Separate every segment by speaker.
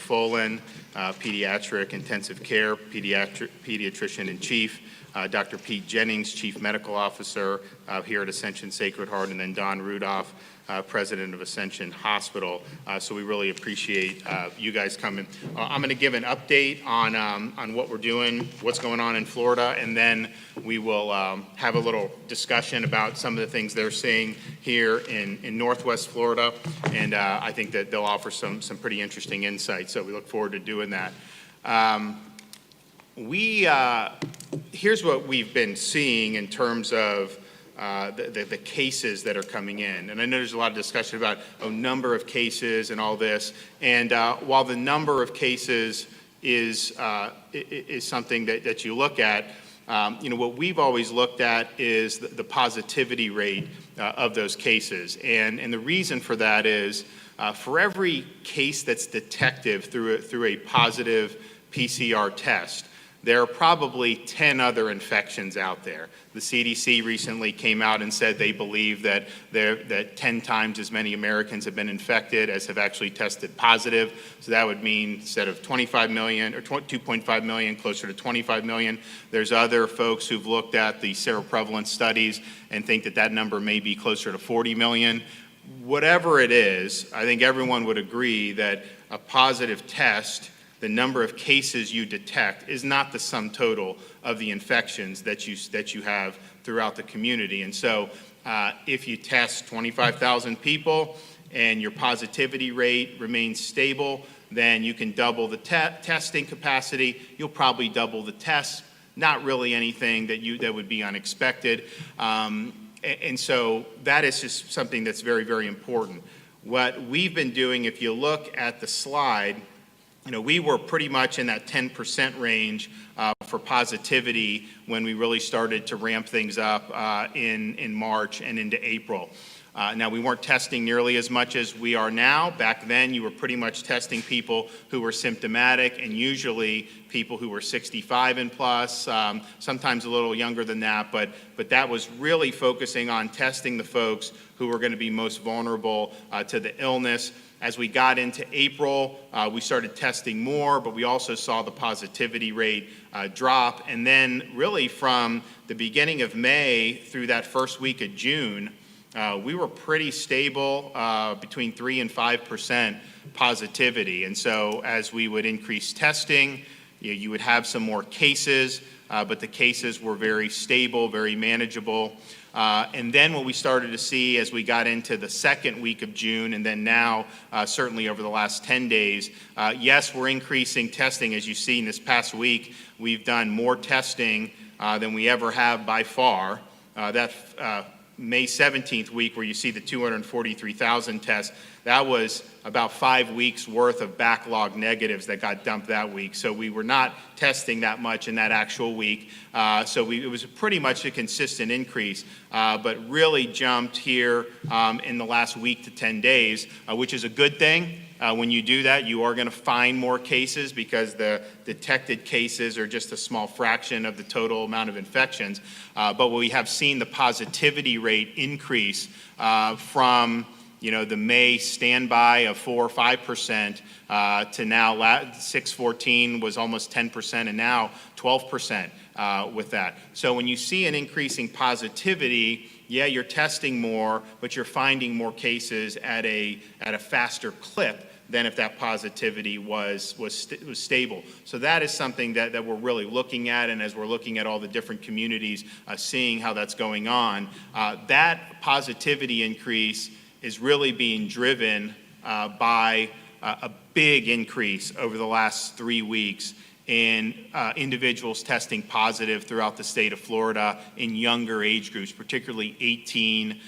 Speaker 1: Folan, pediatric intensive care pediatrician in chief, Dr. Pete Jennings, Chief Medical Officer here at Ascension Sacred Heart, and then Don Rudolph, President of Ascension Hospital. So we really appreciate you guys coming. I'm going to give an update on what we're doing, what's going on in Florida, and then we will have a little discussion about some of the things they're seeing here in Northwest Florida, and I think that they'll offer some pretty interesting insights. So we look forward to doing that. Here's what we've been seeing in terms of the cases that are coming in. And I know there's a lot of discussion about number of cases and all this. And while the number of cases is something that you look at, what we've always looked at is the positivity rate of those cases. And the reason for that is for every case that's detected through a positive PCR test, there are probably 10 other infections out there. The CDC recently came out and said they believe that 10 times as many Americans have been infected as have actually tested positive. So that would mean instead of 25 million or 2.5 million, closer to 25 million. There's other folks who've looked at the seroprevalence studies and think that number may be closer to 40 million. Whatever it is, I think everyone would agree that a positive test, the number of cases you detect, is not the sum total of the infections that you have throughout the community. And so if you test 25,000 people and your positivity rate remains stable, then you can double the testing capacity. You'll probably double the tests. Not really anything that would be unexpected. And so that is just something that's very, very important. What we've been doing, if you look at the slide, we were pretty much in that 10% range for positivity when we really started to ramp things up in March and into April. Now, we weren't testing nearly as much as we are now. Back then, you were pretty much testing people who were symptomatic, and usually people who were 65 and plus, sometimes a little younger than that, but that was really focusing on testing the folks who were going to be most vulnerable to the illness. As we got into April, we started testing more, but we also saw the positivity rate drop. And then really from the beginning of May through that first week of June, we were pretty stable, between 3 and 5% positivity. And so as we would increase testing, you would have some more cases, but the cases were very stable, very manageable. And then what we started to see as we got into the second week of June, and then now certainly over the last 10 days, yes, we're increasing testing. As you see in this past week, we've done more testing than we ever have by far. That May 17th week where you see the 243,000 tests, that was about 5 weeks worth of backlog negatives that got dumped that week. So we were not testing that much in that actual week. It was pretty much a consistent increase, but really jumped here in the last week to 10 days, which is a good thing. When you do that, you are going to find more cases because the detected cases are just a small fraction of the total amount of infections. But we have seen the positivity rate increase from the May standby of 4 or 5% to now 6/14 was almost 10% and now 12% with that. So when you see an increasing positivity, yeah, you're testing more, but you're finding more cases at a faster clip than if that positivity was stable. So that is something that we're really looking at, and as we're looking at all the different communities, seeing how that's going on, that positivity increase is really being driven by a big increase over the last 3 weeks in individuals testing positive throughout the state of Florida in younger age groups, particularly 18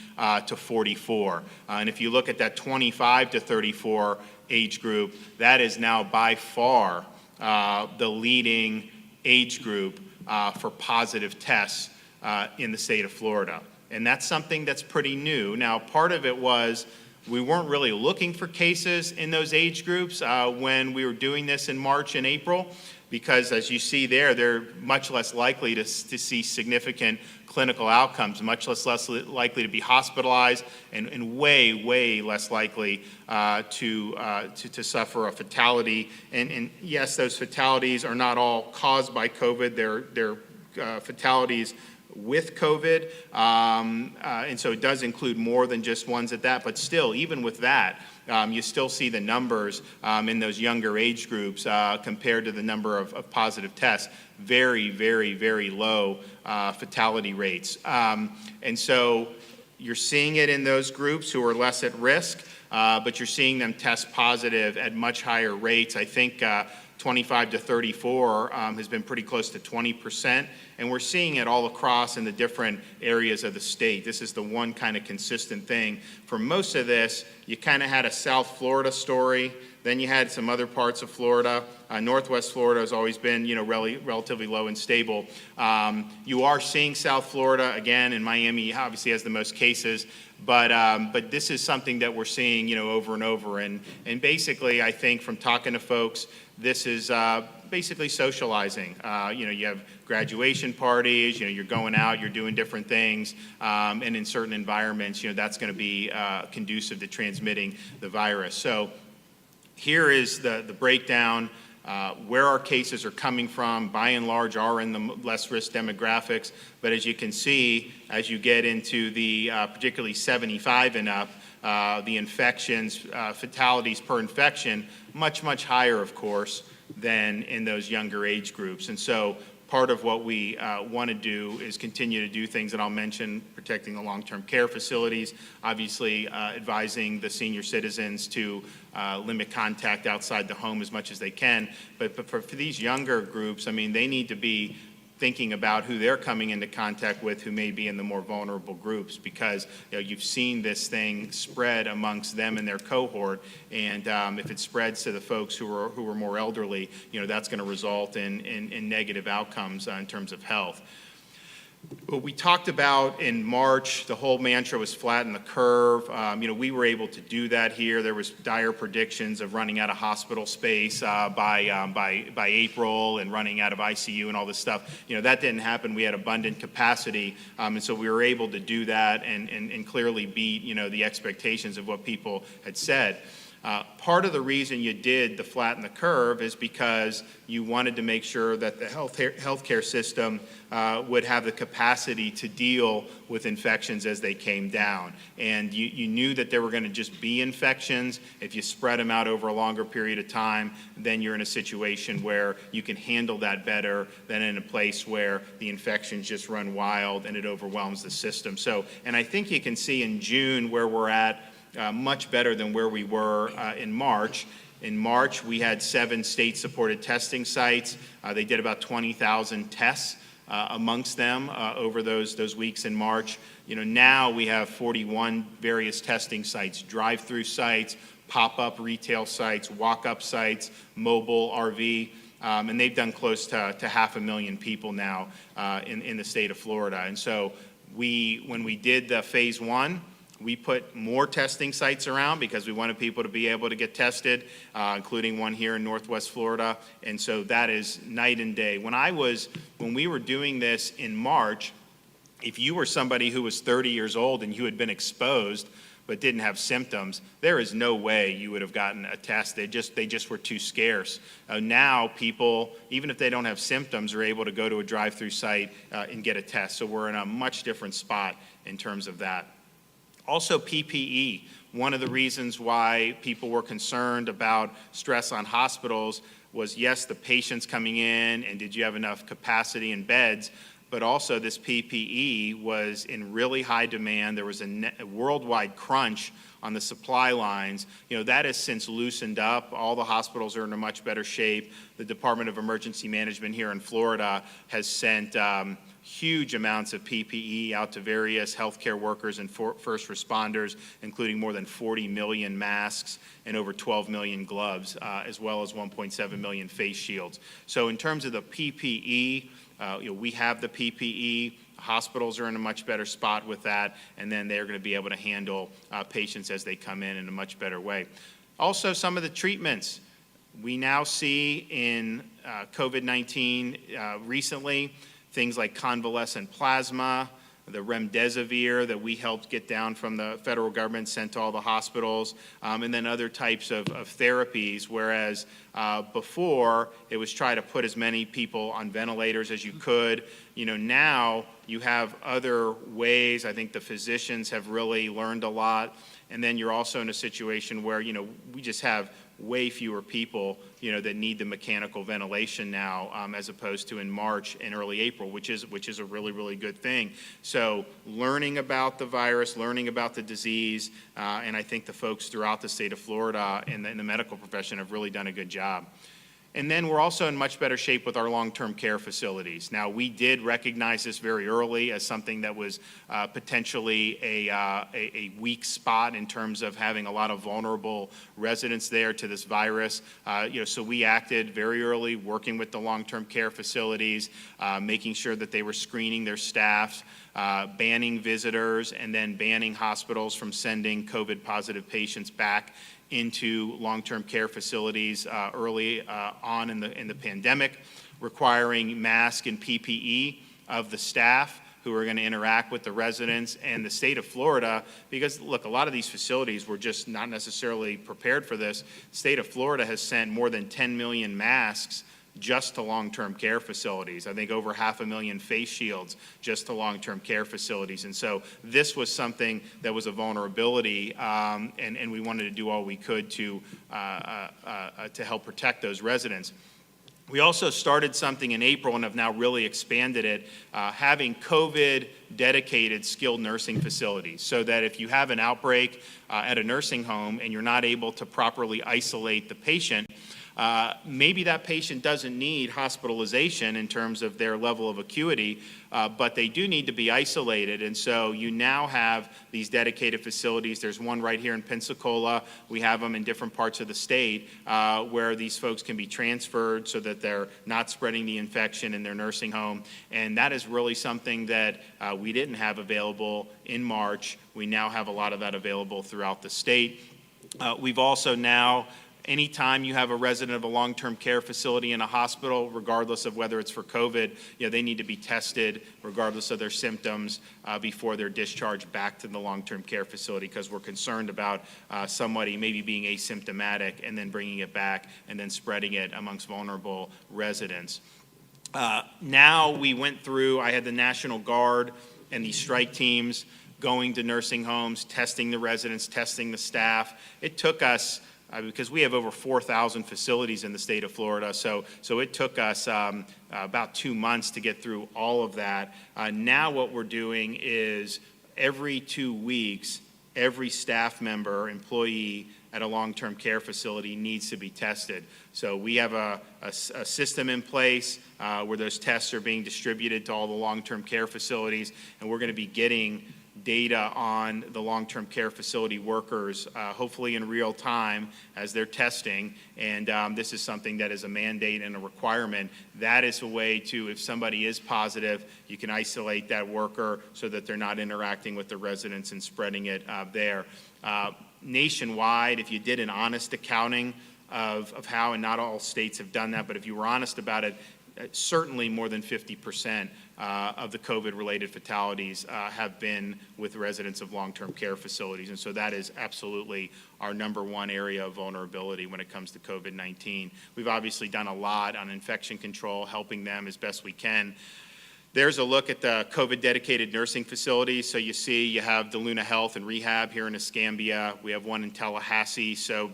Speaker 1: to 44. And if you look at that 25 to 34 age group, that is now by far the leading age group for positive tests in the state of Florida. And that's something that's pretty new. Now, part of it was We weren't really looking for cases in those age groups when we were doing this in March and April, because as you see there, they're much less likely to see significant clinical outcomes, much less likely to be hospitalized, and way less likely to suffer a fatality. And yes, those fatalities are not all caused by COVID. They're fatalities with COVID, and so it does include more than just ones at that, but still, even with that, you still see the numbers in those younger age groups compared to the number of positive tests, very low fatality rates. And so you're seeing it in those groups who are less at risk, but you're seeing them test positive at much higher rates. I think 25 to 34 has been pretty close to 20%, and we're seeing it all across in the different areas of the state. This is the one kind of consistent thing. For most of this, you kind of had a South Florida story, then you had some other parts of Florida. Northwest Florida has always been, relatively low and stable. You are seeing South Florida, again, and Miami obviously has the most cases, but this is something that we're seeing, over and over. And basically, I think from talking to folks, this is basically socializing. You have graduation parties, you're going out, you're doing different things, and in certain environments, that's going to be conducive to transmitting the virus. So here is the breakdown. Where our cases are coming from, by and large, are in the less risk demographics. But as you can see, as you get into the particularly 75 and up, the infections, fatalities per infection, much higher, of course, than in those younger age groups. And so part of what we want to do is continue to do things that I'll mention, protecting the long-term care facilities, obviously advising the senior citizens to limit contact outside the home as much as they can. But for these younger groups, they need to be thinking about who they're coming into contact with who may be in the more vulnerable groups, because you've seen this thing spread amongst them and their cohort, and if it spreads to the folks who are more elderly, that's going to result in negative outcomes in terms of health. What we talked about in March, the whole mantra was flatten the curve. We were able to do that here. There was dire predictions of running out of hospital space by April, and running out of ICU and all this stuff. That didn't happen. We had abundant capacity, and so we were able to do that and clearly beat the expectations of what people had said. Part of the reason you did the flatten the curve is because you wanted to make sure that the healthcare system would have the capacity to deal with infections as they came down. And you knew that there were going to just be infections. If you spread them out over a longer period of time, then you're in a situation where you can handle that better than in a place where the infections just run wild and it overwhelms the system. So, and I think you can see in June where we're at, much better than where we were in March. In March, we had 7 state-supported testing sites. They did about 20,000 tests amongst them over those weeks in March. Now we have 41 various testing sites, drive-through sites, pop-up retail sites, walk-up sites, mobile RV, and they've done close to 500,000 people now in the state of Florida. And so when we did the phase 1, we put more testing sites around because we wanted people to be able to get tested, including one here in Northwest Florida. And so that is night and day. When we were doing this in March, if you were somebody who was 30 years old and you had been exposed but didn't have symptoms, there is no way you would have gotten a test. They just were too scarce. Now people, even if they don't have symptoms, are able to go to a drive-through site and get a test. So we're in a much different spot in terms of that. Also, PPE. One of the reasons why people were concerned about stress on hospitals was, yes, the patients coming in, and did you have enough capacity in beds, but also this PPE was in really high demand. There was a worldwide crunch on the supply lines. That has since loosened up. All the hospitals are in a much better shape. The Department of Emergency Management here in Florida has sent huge amounts of PPE out to various healthcare workers and first responders, including more than 40 million masks and over 12 million gloves, as well as 1.7 million face shields. So in terms of the PPE, we have the PPE. Hospitals are in a much better spot with that, and then they're going to be able to handle patients as they come in a much better way. Also, some of the treatments we now see in COVID-19 recently, things like convalescent plasma, the remdesivir that we helped get down from the federal government, sent to all the hospitals, and then other types of therapies, whereas before it was try to put as many people on ventilators as you could. Now you have other ways. I think the physicians have really learned a lot, and then you're also in a situation where, we just have way fewer people, that need the mechanical ventilation now, as opposed to in March and early April, which is a really, really good thing. So learning about the virus, learning about the disease, and I think the folks throughout the state of Florida and the medical profession have really done a good job. And then we're also in much better shape with our long-term care facilities. Now, we did recognize this very early as something that was potentially a weak spot in terms of having a lot of vulnerable residents there to this virus. So we acted very early, working with the long-term care facilities, making sure that they were screening their staffs, banning visitors, and then banning hospitals from sending COVID-positive patients back into long-term care facilities early on in the pandemic, requiring mask and PPE of the staff who are going to interact with the residents and the state of Florida, because look, a lot of these facilities were just not necessarily prepared for this. The state of Florida has sent more than 10 million masks just to long-term care facilities. I think over 500,000 face shields just to long-term care facilities. And so this was something that was a vulnerability, and we wanted to do all we could to help protect those residents. We also started something in April and have now really expanded it, having COVID-dedicated skilled nursing facilities, so that if you have an outbreak at a nursing home and you're not able to properly isolate the patient, maybe that patient doesn't need hospitalization in terms of their level of acuity, but they do need to be isolated. And so you now have these dedicated facilities. There's one right here in Pensacola. We have them in different parts of the state where these folks can be transferred so that they're not spreading the infection in their nursing home. And that is really something that we didn't have available in March. We now have a lot of that available throughout the state. We've also now, anytime you have a resident of a long-term care facility in a hospital, regardless of whether it's for COVID, they need to be tested regardless of their symptoms before they're discharged back to the long-term care facility, because we're concerned about somebody maybe being asymptomatic and then bringing it back and then spreading it amongst vulnerable residents. Now we went through, I had the National Guard and these strike teams going to nursing homes, testing the residents, testing the staff. It took us, because we have over 4,000 facilities in the state of Florida, so it took us about 2 months to get through all of that. Now what we're doing is every 2 weeks, every staff member, employee at a long-term care facility needs to be tested. So we have a system in place where those tests are being distributed to all the long-term care facilities, and we're going to be getting data on the long-term care facility workers, hopefully in real time as they're testing. And this is something that is a mandate and a requirement. That is a way to, if somebody is positive, you can isolate that worker so that they're not interacting with the residents and spreading it there. Nationwide, if you did an honest accounting of how, and not all states have done that, but if you were honest about it, certainly more than 50% of the COVID-related fatalities have been with residents of long-term care facilities. And so that is absolutely our number one area of vulnerability when it comes to COVID-19. We've obviously done a lot on infection control, helping them as best we can. There's a look at the COVID-dedicated nursing facilities. So you see you have DeLuna Health and Rehab here in Escambia. We have one in Tallahassee. So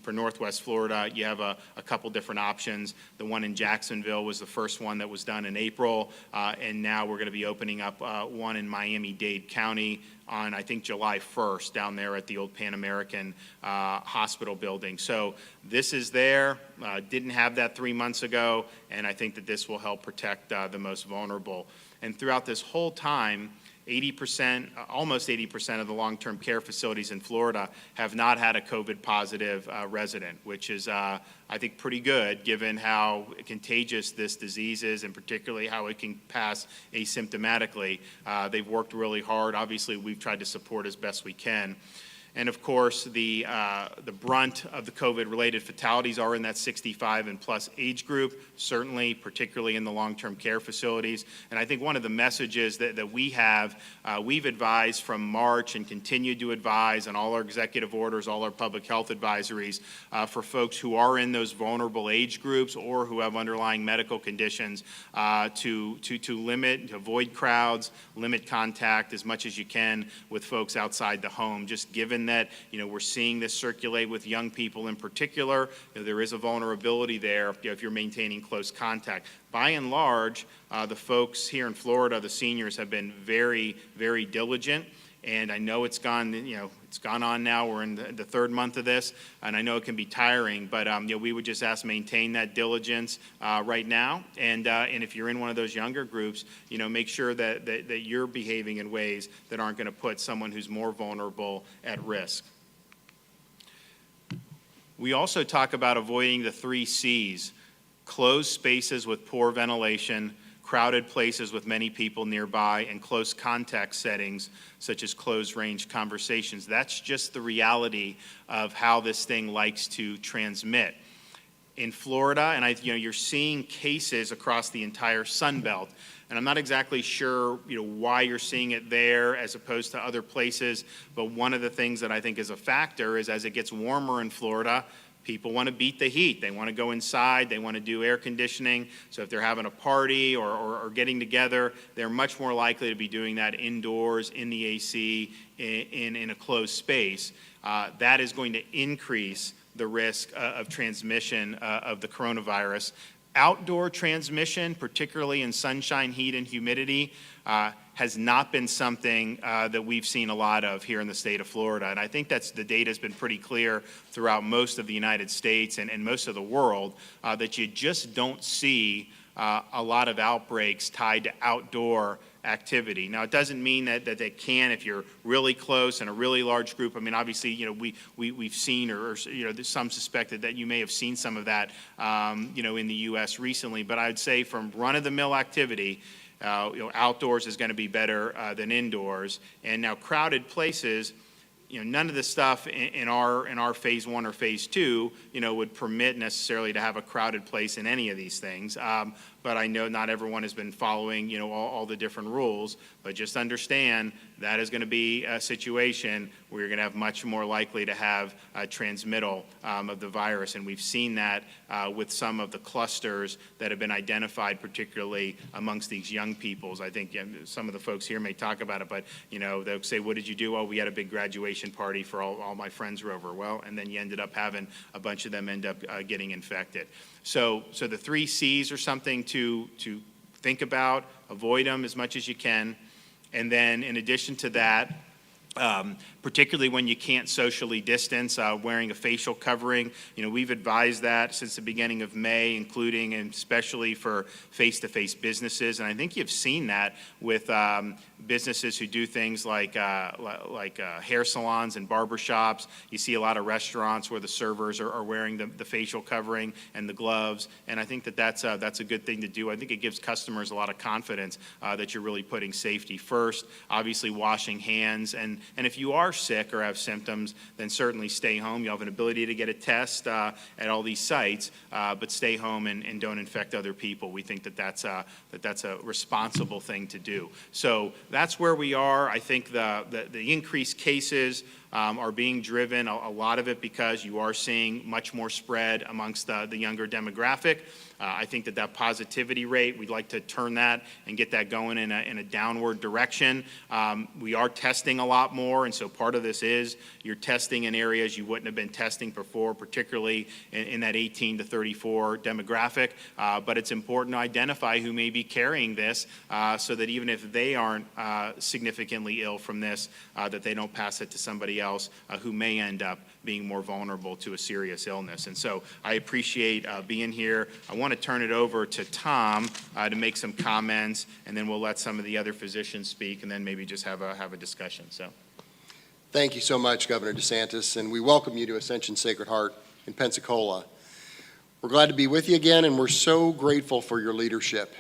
Speaker 1: for Northwest Florida, you have a couple different options. The one in Jacksonville was the first one that was done in April. And now we're going to be opening up one in Miami-Dade County on, I think, July 1st down there at the old Pan American Hospital building. So this is there. Didn't have that 3 months ago, and I think that this will help protect the most vulnerable. And throughout this whole time, 80%, almost 80% of the long-term care facilities in Florida have not had a COVID positive resident, which is, I think, pretty good given how contagious this disease is and particularly how it can pass asymptomatically. They've worked really hard. Obviously, we've tried to support as best we can. And of course, the brunt of the COVID-related fatalities are in that 65 and plus age group, certainly, particularly in the long-term care facilities. And I think one of the messages that we have, we've advised from March and continued to advise on all our executive orders, all our public health advisories for folks who are in those vulnerable age groups or who have underlying medical conditions to limit, to avoid crowds, limit contact as much as you can with folks outside the home, just given that, we're seeing this circulate with young people in particular. There is a vulnerability there if you're maintaining close contact. By and large, the folks here in Florida, the seniors, have been very, very diligent. And I know it's gone on now. We're in the third month of this, and I know it can be tiring. But we would just ask maintain that diligence right now. And if you're in one of those younger groups, make sure that you're behaving in ways that aren't going to put someone who's more vulnerable at risk. We also talk about avoiding the 3 C's: closed spaces with poor ventilation, crowded places with many people nearby, and close contact settings such as closed range conversations. That's just the reality of how this thing likes to transmit. In Florida, and you're seeing cases across the entire Sun Belt, and I'm not exactly sure why you're seeing it there as opposed to other places, but one of the things that I think is a factor is as it gets warmer in Florida, people want to beat the heat. They want to go inside. They want to do air conditioning. So if they're having a party or getting together, they're much more likely to be doing that indoors, in the AC, in a closed space. That is going to increase the risk of transmission of the coronavirus. Outdoor transmission, particularly in sunshine, heat, and humidity, has not been something that we've seen a lot of here in the state of Florida. And I think the data has been pretty clear throughout most of the United States and most of the world that you just don't see a lot of outbreaks tied to outdoor activity. Now, it doesn't mean that they can if you're really close in a really large group. I mean, obviously, we've seen or some suspected that you may have seen some of that, in the U.S. recently. But I'd say from run-of-the-mill activity, outdoors is going to be better than indoors. And now crowded places, none of the stuff in our phase 1 or phase 2, would permit necessarily to have a crowded place in any of these things. But I know not everyone has been following, all the different rules. But just understand that is going to be a situation where you're going to have much more likely to have a transmittal of the virus. And we've seen that with some of the clusters that have been identified, particularly amongst these young peoples. I think some of the folks here may talk about it, but, they'll say, what did you do? Oh, we had a big graduation party for all my friends were over. Well, and then you ended up having a bunch of them end up getting infected. So the 3 C's are something to think about, avoid them as much as you can. And then in addition to that, particularly when you can't socially distance, wearing a facial covering. We've advised that since the beginning of May, including and especially for face-to-face businesses. And I think you've seen that with businesses who do things like hair salons and barbershops. You see a lot of restaurants where the servers are wearing the facial covering and the gloves. And I think that's a good thing to do. I think it gives customers a lot of confidence that you're really putting safety first. Obviously, washing hands. And if you are sick or have symptoms, then certainly stay home. You have an ability to get a test at all these sites, but stay home and don't infect other people. We think that's a responsible thing to do. So that's where we are. I think the increased cases are being driven, a lot of it because you are seeing much more spread amongst the younger demographic. I think that positivity rate, we'd like to turn that and get that going in a downward direction. We are testing a lot more, and so part of this is you're testing in areas you wouldn't have been testing before, particularly in that 18 to 34 demographic. But it's important to identify who may be carrying this so that even if they aren't significantly ill from this, that they don't pass it to somebody else. else who may end up being more vulnerable to a serious illness. And so I appreciate being here. I want to turn it over to Tom to make some comments, and then we'll let some of the other physicians speak, and then maybe just have a discussion. So,
Speaker 2: thank you so much, Governor DeSantis, and we welcome you to Ascension Sacred Heart in Pensacola. We're glad to be with you again, and we're so grateful for your leadership.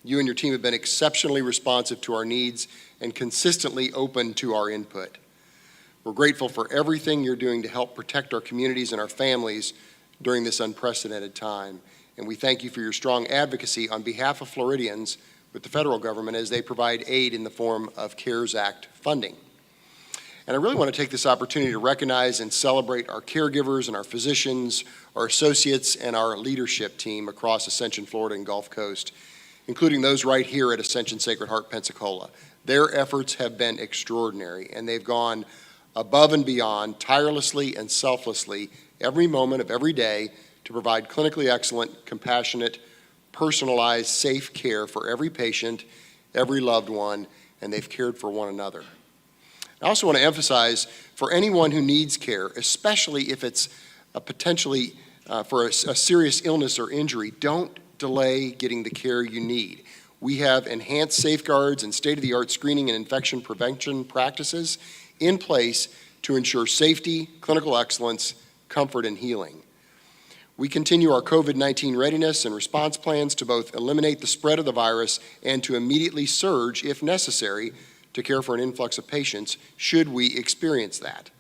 Speaker 2: You and your team have been exceptionally responsive to our needs and consistently open to our input. We're grateful for everything you're doing to help protect our communities and our families during this unprecedented time. And we thank you for your strong advocacy on behalf of Floridians with the federal government as they provide aid in the form of CARES Act funding. And I really want to take this opportunity to recognize and celebrate our caregivers and our physicians, our associates, and our leadership team across Ascension, Florida and Gulf Coast, including those right here at Ascension Sacred Heart, Pensacola. Their efforts have been extraordinary, and they've gone above and beyond, tirelessly and selflessly, every moment of every day to provide clinically excellent, compassionate, personalized, safe care for every patient, every loved one, and they've cared for one another. I also want to emphasize, for anyone who needs care, especially if it's potentially for a serious illness or injury, don't delay getting the care you need. We have enhanced safeguards and state-of-the-art screening and infection prevention practices in place to ensure safety, clinical excellence, comfort, and healing. We continue our COVID-19 readiness and response plans to both eliminate the spread of the virus and to immediately surge, if necessary, to care for an influx of patients should we experience that.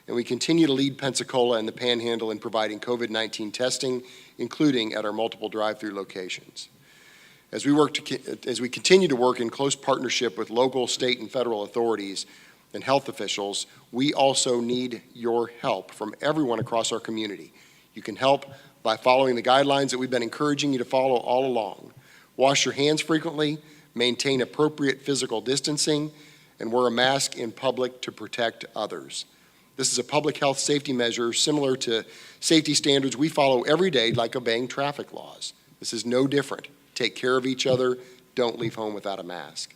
Speaker 2: And we continue to lead Pensacola and the Panhandle in providing COVID-19 testing, including at our multiple drive-through locations. As we continue to work in close partnership with local, state, and federal authorities and health officials, we also need your help from everyone across our community. You can help by following the guidelines that we've been encouraging you to follow all along. Wash your hands frequently, maintain appropriate physical distancing, and wear a mask in public to protect others. This is a public health safety measure similar to safety standards we follow every day, like obeying traffic laws. This is no different. Take care of each other. Don't leave home without a mask.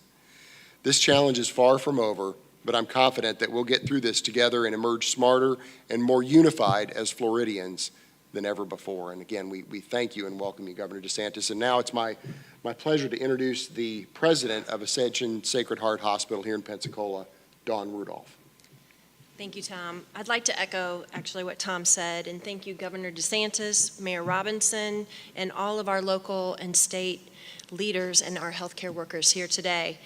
Speaker 2: This challenge is far from over, but I'm confident that we'll get through this together and emerge smarter and more unified as Floridians than ever before. And again, we thank you and welcome you, Governor DeSantis. And now it's my pleasure to introduce the president of Ascension Sacred Heart Hospital here in Pensacola, Dawn Rudolph.
Speaker 3: Thank you, Tom. I'd like to echo actually what Tom said, and thank you, Governor DeSantis, Mayor Robinson, and all of our local and state leaders and our healthcare workers here today.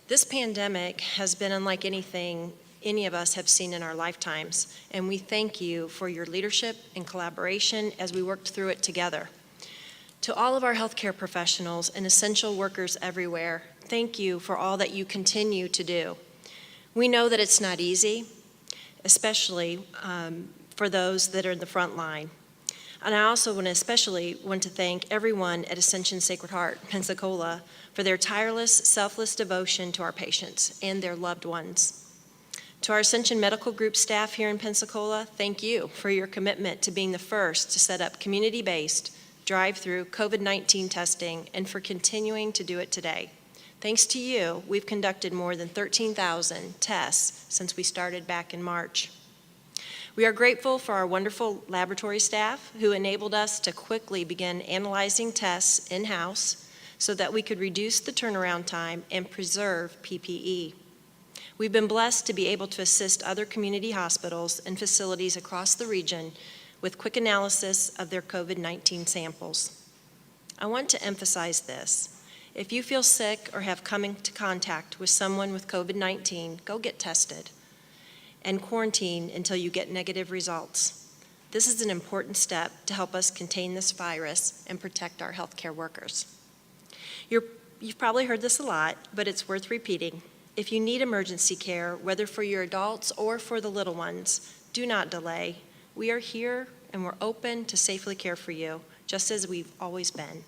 Speaker 3: This pandemic has been unlike anything any of us have seen in our lifetimes, and we thank you for your leadership and collaboration as we worked through it together. To all of our healthcare professionals and essential workers everywhere, thank you for all that you continue to do. We know that it's not easy, especially for those that are in the front line. And I also especially want to thank everyone at Ascension Sacred Heart, Pensacola, for their tireless, selfless devotion to our patients and their loved ones. To our Ascension Medical Group staff here in Pensacola, thank you for your commitment to being the first to set up community-based drive-through COVID-19 testing and for continuing to do it today. Thanks to you, we've conducted more than 13,000 tests since we started back in March. We are grateful for our wonderful laboratory staff who enabled us to quickly begin analyzing tests in-house so that we could reduce the turnaround time and preserve PPE. We've been blessed to be able to assist other community hospitals and facilities across the region with quick analysis of their COVID-19 samples. I want to emphasize this. If you feel sick or have come into contact with someone with COVID-19, go get tested and quarantine until you get negative results. This is an important step to help us contain this virus and protect our healthcare workers. You've probably heard this a lot, but it's worth repeating. If you need emergency care, whether for your adults or for the little ones, do not delay. We are here and we're open to safely care for you, just as we've always been,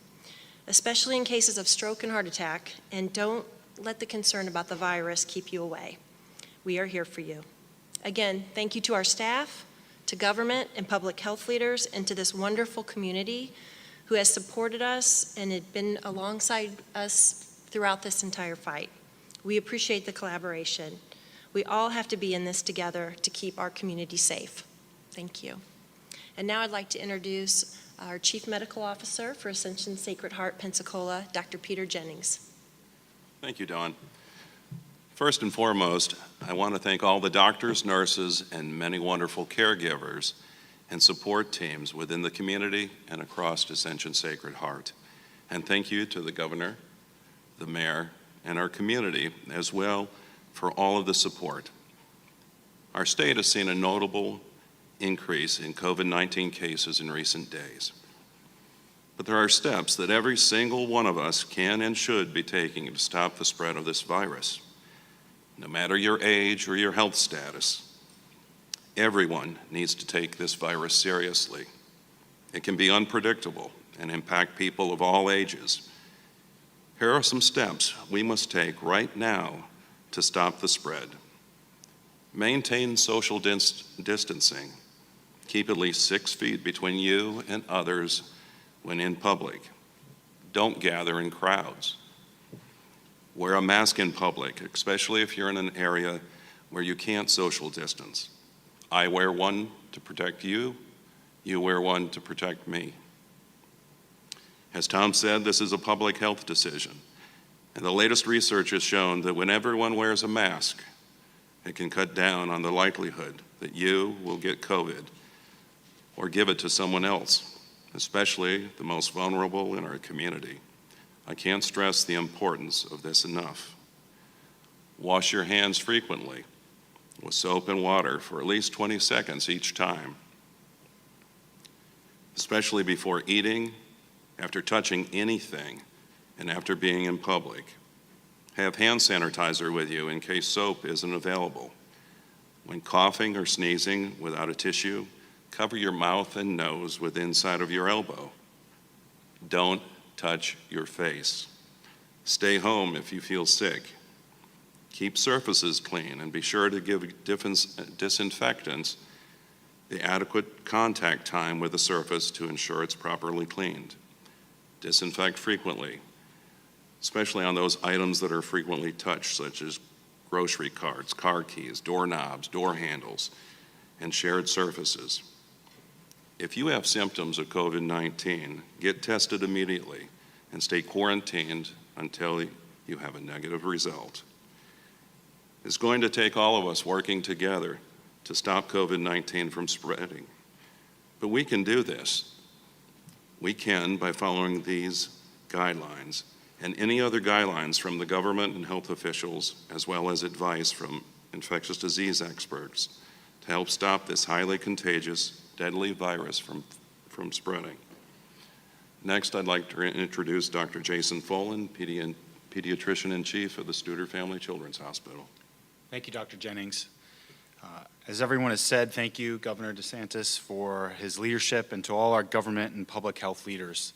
Speaker 3: especially in cases of stroke and heart attack, and don't let the concern about the virus keep you away. We are here for you. Again, thank you to our staff, to government and public health leaders, and to this wonderful community who has supported us and had been alongside us throughout this entire fight. We appreciate the collaboration. We all have to be in this together to keep our community safe. Thank you. And now I'd like to introduce our Chief Medical Officer for Ascension Sacred Heart Pensacola, Dr. Peter Jennings.
Speaker 4: Thank you, Dawn. First and foremost, I want to thank all the doctors, nurses, and many wonderful caregivers and support teams within the community and across Ascension Sacred Heart. And thank you to the governor, the mayor, and our community as well for all of the support. Our state has seen a notable increase in COVID-19 cases in recent days. But there are steps that every single one of us can and should be taking to stop the spread of this virus. No matter your age or your health status, everyone needs to take this virus seriously. It can be unpredictable and impact people of all ages. Here are some steps we must take right now to stop the spread. Maintain social distancing. Keep at least 6 feet between you and others when in public. Don't gather in crowds. Wear a mask in public, especially if you're in an area where you can't social distance. I wear one to protect you. You wear one to protect me. As Tom said, this is a public health decision. And the latest research has shown that when everyone wears a mask, it can cut down on the likelihood that you will get COVID or give it to someone else, especially the most vulnerable in our community. I can't stress the importance of this enough. Wash your hands frequently with soap and water for at least 20 seconds each time, especially before eating, after touching anything, and after being in public. Have hand sanitizer with you in case soap isn't available. When coughing or sneezing without a tissue, cover your mouth and nose with the inside of your elbow. Don't touch your face. Stay home if you feel sick. Keep surfaces clean and be sure to give disinfectants the adequate contact time with the surface to ensure it's properly cleaned. Disinfect frequently, especially on those items that are frequently touched, such as grocery carts, car keys, doorknobs, door handles, and shared surfaces. If you have symptoms of COVID-19, get tested immediately and stay quarantined until you have a negative result. It's going to take all of us working together to stop COVID-19 from spreading. But we can do this. We can by following these guidelines and any other guidelines from the government and health officials, as well as advice from infectious disease experts to help stop this highly contagious, deadly virus from spreading. Next, I'd like to introduce Dr. Jason Folan, Pediatrician-in-Chief of the Studer Family Children's Hospital.
Speaker 5: Thank you, Dr. Jennings. As everyone has said, thank you, Governor DeSantis, for his leadership, and to all our government and public health leaders.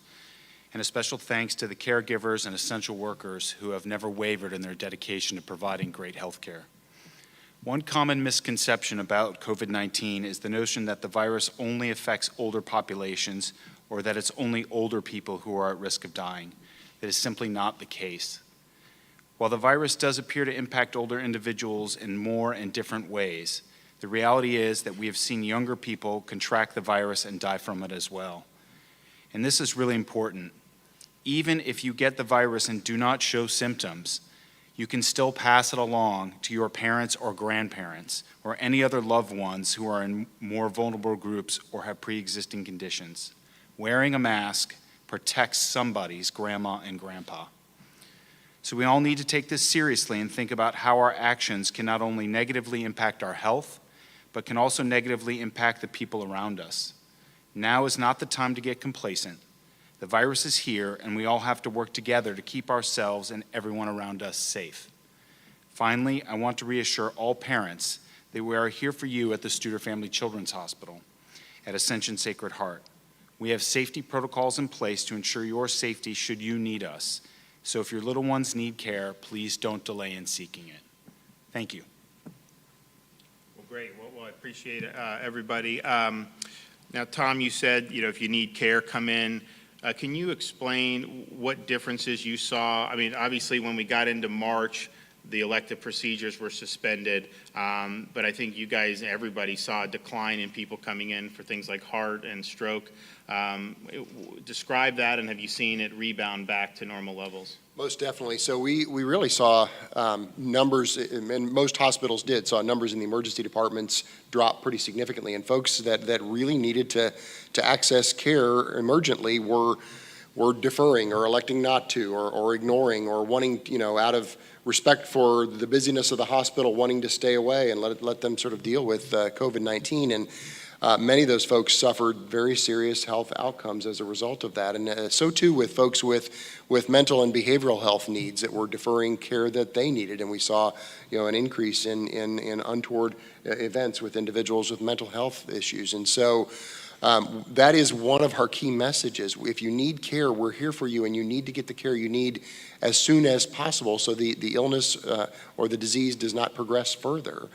Speaker 5: And a special thanks to the caregivers and essential workers who have never wavered in their dedication to providing great health care. One common misconception about COVID-19 is the notion that the virus only affects older populations or that it's only older people who are at risk of dying. That is simply not the case. While the virus does appear to impact older individuals in more and different ways, the reality is that we have seen younger people contract the virus and die from it as well. And this is really important. Even if you get the virus and do not show symptoms, you can still pass it along to your parents or grandparents or any other loved ones who are in more vulnerable groups or have pre-existing conditions. Wearing a mask protects somebody's grandma and grandpa. So we all need to take this seriously and think about how our actions can not only negatively impact our health, but can also negatively impact the people around us. Now is not the time to get complacent. The virus is here, and we all have to work together to keep ourselves and everyone around us safe. Finally, I want to reassure all parents that we are here for you at the Studer Family Children's Hospital at Ascension Sacred Heart. We have safety protocols in place to ensure your safety should you need us. So if your little ones need care, please don't delay in seeking it. Thank you.
Speaker 1: Well, great. Well, I appreciate everybody. Now, Tom, you said, if you need care, come in. Can you explain what differences you saw? I mean, obviously, when we got into March, The elective procedures were suspended, but I think you guys, everybody saw a decline in people coming in for things like heart and stroke. Describe that, and have you seen it rebound back to normal levels?
Speaker 2: Most definitely. So we really saw numbers, and most hospitals did, saw numbers in the emergency departments drop pretty significantly. And folks that really needed to access care emergently were deferring or electing not to, or ignoring, or wanting, out of respect for the busyness of the hospital, wanting to stay away and let them sort of deal with COVID-19. And many of those folks suffered very serious health outcomes as a result of that. And so too with folks with mental and behavioral health needs that were deferring care that they needed. And we saw, an increase in untoward events with individuals with mental health issues. And so that is one of our key messages. If you need care, we're here for you, and you need to get the care you need as soon as possible so the illness or the disease does not progress further.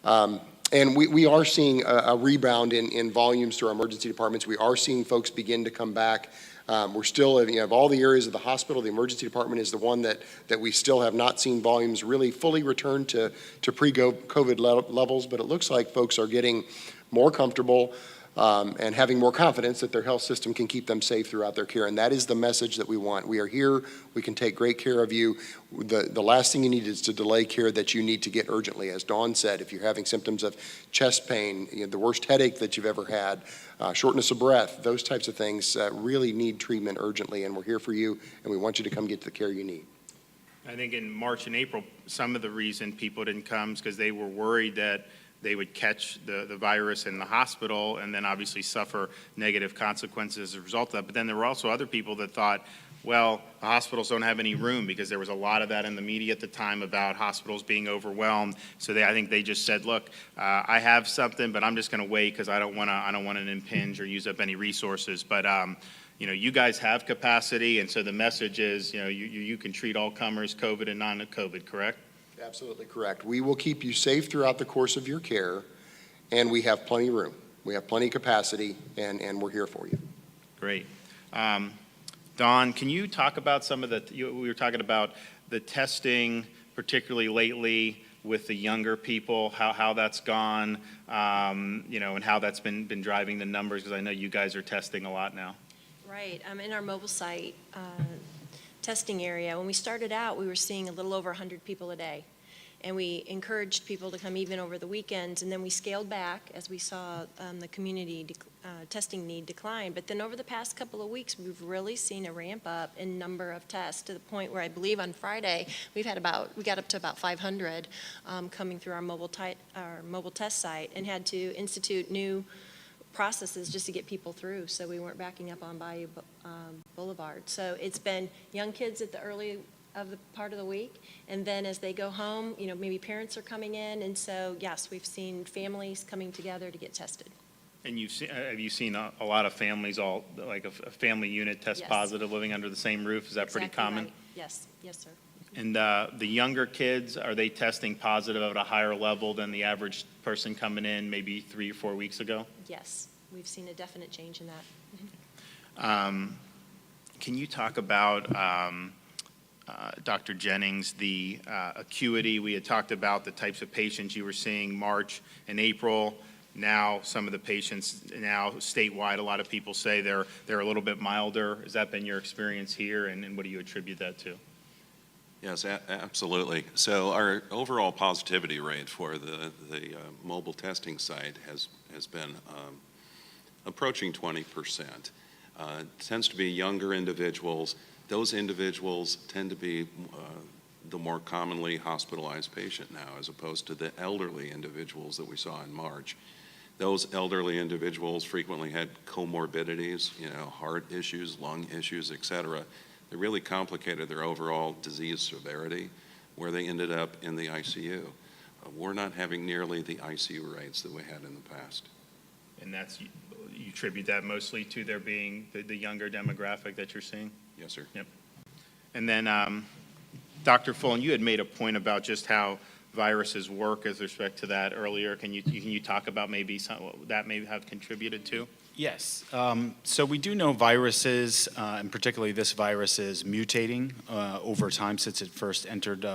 Speaker 2: And we are seeing a rebound in volumes through our emergency departments. We are seeing folks begin to come back. We're still, of all the areas of the hospital, the emergency department is the one that we still have not seen volumes really fully return to pre-COVID levels, but it looks like folks are getting more comfortable and having more confidence that their health system can keep them safe throughout their care. And that is the message that we want. We are here. We can take great care of you. The last thing you need is to delay care that you need to get urgently. As Dawn said, if you're having symptoms of chest pain, the worst headache that you've ever had, shortness of breath, those types of things really need treatment urgently. And we're here for you, and we want you to come get the care you need.
Speaker 1: I think in March and April, some of the reason people didn't come is because they were worried that they would catch the virus in the hospital and then obviously suffer negative consequences as a result of that. But then there were also other people that thought, well, the hospitals don't have any room, because there was a lot of that in the media at the time about hospitals being overwhelmed. So I think they just said, look, I have something, but I'm just going to wait because I don't want to impinge or use up any resources. But you guys have capacity, and so the message is, you can treat all comers, COVID and non-COVID, correct?
Speaker 2: Absolutely correct. We will keep you safe throughout the course of your care, and we have plenty of room. We have plenty of capacity, and we're here for you.
Speaker 1: Great. Dawn, can you talk about some of we were talking about the testing, particularly lately with the younger people, how that's gone, and how that's been driving the numbers, because I know you guys are testing a lot now.
Speaker 3: Right. In our mobile site testing area, when we started out, we were seeing a little over 100 people a day. And we encouraged people to come even over the weekends, and then we scaled back as we saw the community testing need decline. But then over the past couple of weeks, we've really seen a ramp up in number of tests, to the point where I believe on Friday we got up to about 500 coming through our mobile test site, and had to institute new processes just to get people through, so we weren't backing up on Bayou Boulevard. So it's been young kids at the early of the part of the week, and then as they go home, maybe parents are coming in, and so yes, we've seen families coming together to get tested.
Speaker 1: And have you seen a lot of families, all like a family unit test
Speaker 3: Yes.
Speaker 1: positive, living under the same roof? Is that pretty
Speaker 3: Exactly
Speaker 1: common?
Speaker 3: right. Yes, sir.
Speaker 1: And the younger kids, are they testing positive at a higher level than the average person coming in maybe 3 or 4 weeks ago?
Speaker 3: Yes, we've seen a definite change in that.
Speaker 1: Can you talk about, Dr. Jennings, the acuity? We had talked about the types of patients you were seeing March and April. Now, some of the patients now statewide, a lot of people say they're a little bit milder. Has that been your experience here, and what do you attribute that to?
Speaker 4: Yes, absolutely. So our overall positivity rate for the mobile testing site has been approaching 20%. Tends to be younger individuals. Those individuals tend to be the more commonly hospitalized patient now, as opposed to the elderly individuals that we saw in March. Those elderly individuals frequently had comorbidities, heart issues, lung issues, et cetera. That really complicated their overall disease severity, where they ended up in the ICU. We're not having nearly the ICU rates that we had in the past.
Speaker 1: And you attribute that mostly to there being the younger demographic that you're seeing?
Speaker 4: Yes, sir.
Speaker 1: Yep. And then, Dr. Fullen, you had made a point about just how viruses work as respect to that earlier. Can you talk about maybe that may have contributed to?
Speaker 5: Yes. So we do know viruses, and particularly this virus, is mutating over time since it first entered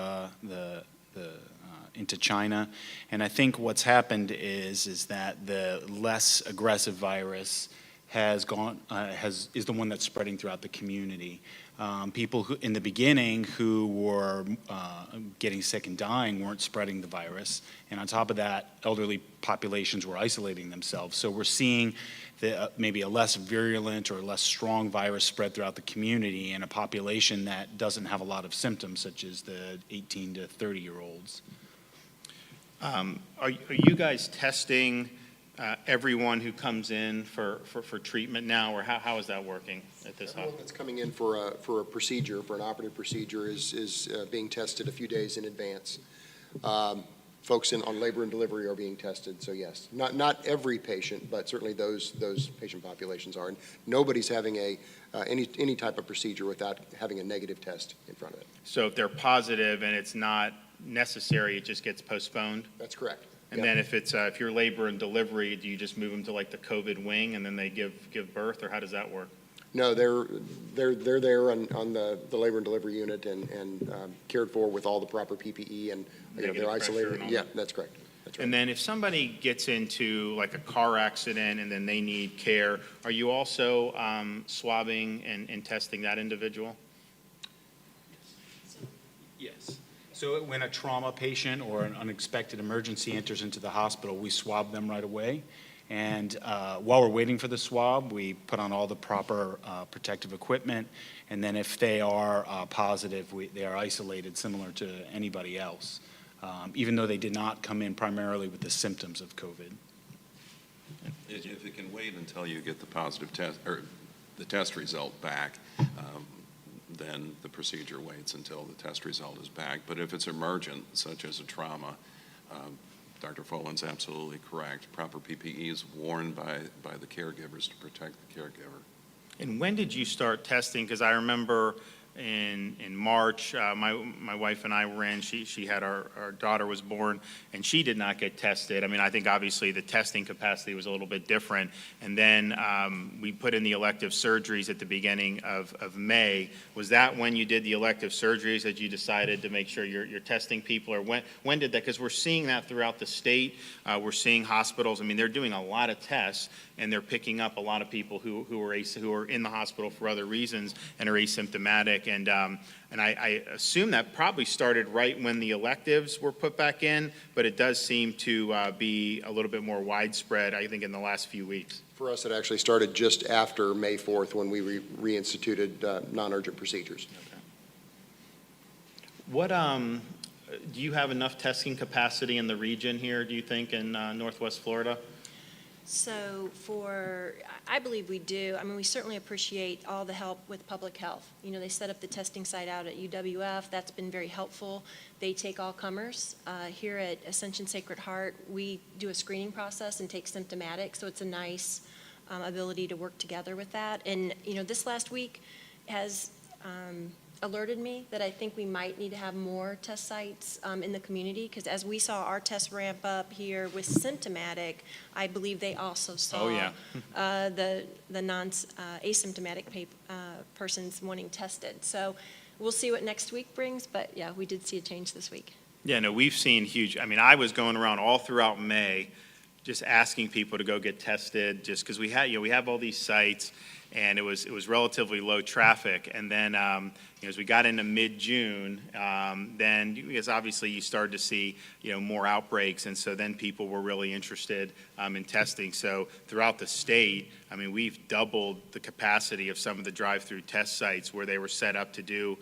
Speaker 5: into China. And I think what's happened is that the less aggressive virus is the one that's spreading throughout the community. People who, in the beginning, who were getting sick and dying weren't spreading the virus. And on top of that, elderly populations were isolating themselves. So we're seeing maybe a less virulent or less strong virus spread throughout the community in a population that doesn't have a lot of symptoms, such as the 18 to 30-year-olds.
Speaker 1: Are you guys testing everyone who comes in for treatment now, or how is that working at this
Speaker 2: Everyone
Speaker 1: hospital?
Speaker 2: that's coming in for a procedure, for an operative procedure, is being tested a few days in advance. Folks on labor and delivery are being tested, so yes. Not every patient, but certainly those patient populations are. And nobody's having any type of procedure without having a negative test in front of it.
Speaker 1: So if they're positive and it's not necessary, it just gets postponed?
Speaker 2: That's correct.
Speaker 1: And
Speaker 2: Yep.
Speaker 1: then if you're labor and delivery, do you just move them to like the COVID wing and then they give birth, or how does that work?
Speaker 2: No, they're there on the labor and delivery unit and cared for with all the proper PPE and
Speaker 1: Negative
Speaker 2: they're
Speaker 1: pressure
Speaker 2: isolated.
Speaker 1: and all
Speaker 2: Yeah,
Speaker 1: that.
Speaker 2: that's correct. That's right.
Speaker 1: And then if somebody gets into like a car accident and then they need care, are you also swabbing and testing that individual?
Speaker 5: Yes. So when a trauma patient or an unexpected emergency enters into the hospital, we swab them right away. And while we're waiting for the swab, we put on all the proper protective equipment. And then if they are positive, they are isolated similar to anybody else, even though they did not come in primarily with the symptoms of COVID.
Speaker 4: If it can wait until you get the positive test, or the test result back, then the procedure waits until the test result is back. But if it's emergent, such as a trauma, Dr. Folan's absolutely correct. Proper PPE is worn by the caregivers to protect the caregiver.
Speaker 1: And when did you start testing? Because I remember in March, my wife and I were in, she had our daughter was born, and she did not get tested. I mean, I think obviously the testing capacity was a little bit different. And then we put in the elective surgeries at the beginning of May. Was that when you did the elective surgeries that you decided to make sure you're testing people? Or when did that? Because we're seeing that throughout the state. We're seeing hospitals. I mean, they're doing a lot of tests, and they're picking up a lot of people who are in the hospital for other reasons and are asymptomatic. And I assume that probably started right when the electives were put back in, but it does seem to be a little bit more widespread, I think, in the last few weeks.
Speaker 2: For us, it actually started just after May 4th when we reinstituted non-urgent procedures.
Speaker 1: What do you have enough testing capacity in the region here, do you think, in Northwest Florida?
Speaker 3: So I believe we do. I mean, we certainly appreciate all the help with public health. You know, they set up the testing site out at UWF. That's been very helpful. They take all comers. Here at Ascension Sacred Heart, we do a screening process and take symptomatic, so it's a nice ability to work together with that. And, you know, this last week has alerted me that I think we might need to have more test sites in the community, because as we saw our tests ramp up here with symptomatic, I believe they also saw the asymptomatic persons wanting tested. So we'll see what next week brings, but yeah, we did see a change this week.
Speaker 1: Yeah, no, we've seen huge. I mean, I was going around all throughout May just asking people to go get tested, just because we have all these sites, and it was relatively low traffic. And then as we got into mid-June, then because obviously you started to see more outbreaks, and so then people were really interested in testing. So throughout the state, I mean, we've doubled the capacity of some of the drive-through test sites where they were set up to do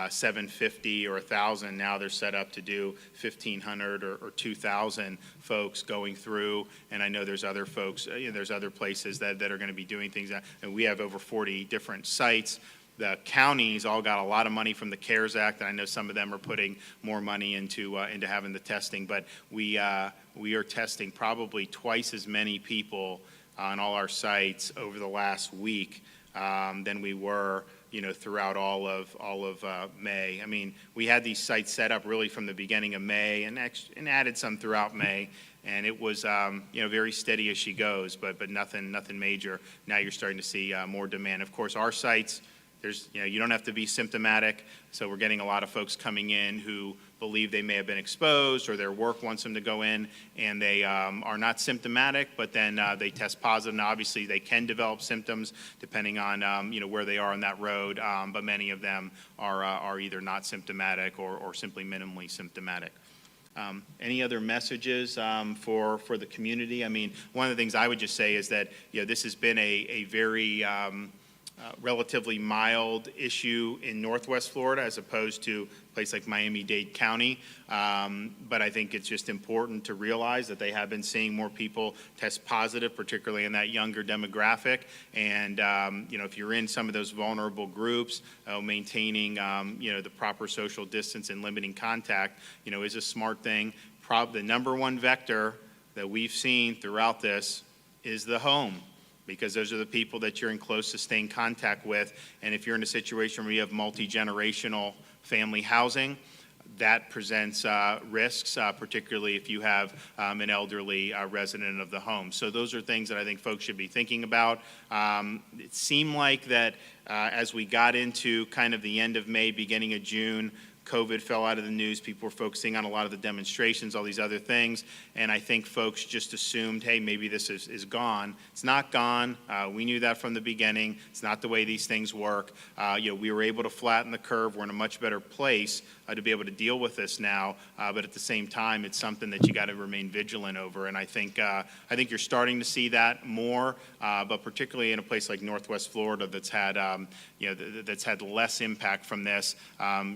Speaker 1: 750 or 1,000. Now they're set up to do 1,500 or 2,000 folks going through. And I know there's other folks, there's other places that are going to be doing things. And we have over 40 different sites. The counties all got a lot of money from the CARES Act, and I know some of them are putting more money into having the testing. But we are testing probably twice as many people on all our sites over the last week than we were, throughout all of May. I mean, we had these sites set up really from the beginning of May and added some throughout May, And it was, very steady as she goes, but nothing major. Now you're starting to see more demand. Of course, our sites, you don't have to be symptomatic, so we're getting a lot of folks coming in who believe they may have been exposed or their work wants them to go in, and they are not symptomatic, but then they test positive. Now, obviously, they can develop symptoms depending on, where they are on that road, but many of them are either not symptomatic or simply minimally symptomatic. Any other messages for the community? I mean, one of the things I would just say is that, this has been a very relatively mild issue in Northwest Florida as opposed to a place like Miami-Dade County. But I think it's just important to realize that they have been seeing more people test positive, particularly in that younger demographic. And, if you're in some of those vulnerable groups, maintaining, the proper social distance and limiting contact, is a smart thing. The number one vector that we've seen throughout this is the home, because those are the people that you're in close, sustained contact with. And if you're in a situation where you have multi-generational family housing, that presents risks, particularly if you have an elderly resident of the home. So those are things that I think folks should be thinking about. It seemed like that as we got into kind of the end of May, beginning of June, COVID fell out of the news. People were focusing on a lot of the demonstrations, all these other things, and I think folks just assumed, hey, maybe this is gone. It's not gone. We knew that from the beginning. It's not the way these things work. We were able to flatten the curve. We're in a much better place to be able to deal with this now, but at the same time, it's something that you got to remain vigilant over, and I think you're starting to see that more, but particularly in a place like Northwest Florida that's had that's had less impact from this,